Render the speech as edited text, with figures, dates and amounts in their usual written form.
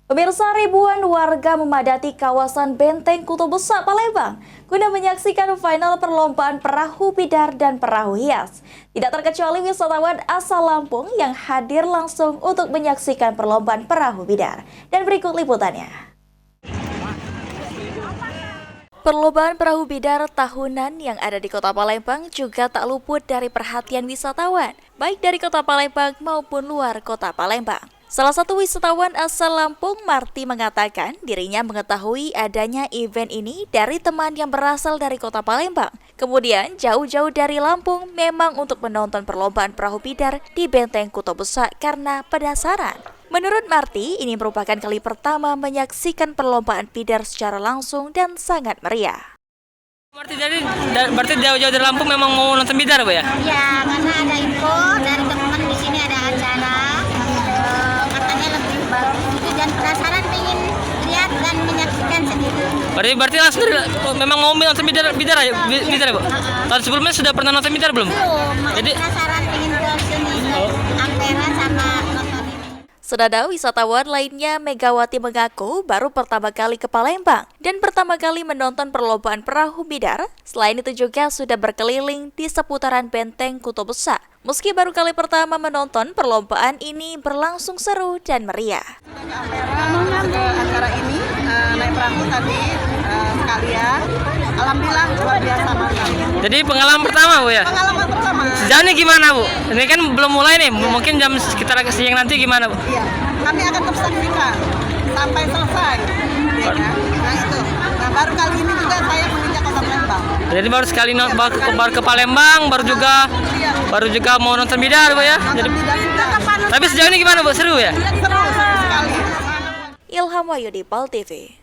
Pemirsa, ribuan warga memadati kawasan Benteng Kuto Besak, Palembang guna menyaksikan final perlombaan perahu bidar dan perahu hias. Tidak terkecuali wisatawan asal Lampung yang hadir langsung untuk menyaksikan perlombaan perahu bidar. Dan berikut liputannya. Perlombaan perahu bidar tahunan yang ada di Kota Palembang juga tak luput dari perhatian wisatawan, baik dari Kota Palembang maupun luar Kota Palembang. Salah satu wisatawan asal Lampung, Marty, mengatakan dirinya mengetahui adanya event ini dari teman yang berasal dari Kota Palembang. Kemudian jauh-jauh dari Lampung memang untuk menonton perlombaan perahu bidar di Benteng Kuto Besak karena penasaran. Menurut Marty, ini merupakan kali pertama menyaksikan perlombaan bidar secara langsung dan sangat meriah. Berarti jauh-jauh dari Lampung memang mau nonton bidar, Bu ya? Ya, karena ada info dari teman di sini ada acara, katanya lebih bagus gitu dan penasaran pengen lihat dan menyaksikan sendiri. Berarti langsung memang mau nonton bidar ya, Bu? Tahun sebelumnya sudah pernah nonton bidar belum? Belum, Jadi penasaran pengen ke sini, Ampera sama nonton ini. Sedada wisatawan lainnya, Megawati mengaku baru pertama kali ke Palembang dan pertama kali menonton perlombaan perahu bidar. Selain itu juga sudah berkeliling di seputaran Benteng Kuto Besak. Meski baru kali pertama menonton, perlombaan ini berlangsung seru dan meriah. Ke acara ini naik perahu tadi sekalian. Alhamdulillah luar biasa sekali. jadi pengalaman pertama, Bu ya? Pengalaman pertama. Sejauh ini gimana, Bu? Ini kan belum mulai nih, mungkin jam sekitar siang nanti gimana, Bu? Iya, kami akan terus saksikan sampai selesai. Ya kan? Nah itu. Nah baru kali ini juga saya menginjak Kota Palembang. Jadi baru sekali baru ke Palembang, baru juga mau nonton bidar, Bu ya? Jadi, tapi sejauh ini gimana, Bu? Seru ya? Seru sekali. Ilham Wahyudi, PAL TV.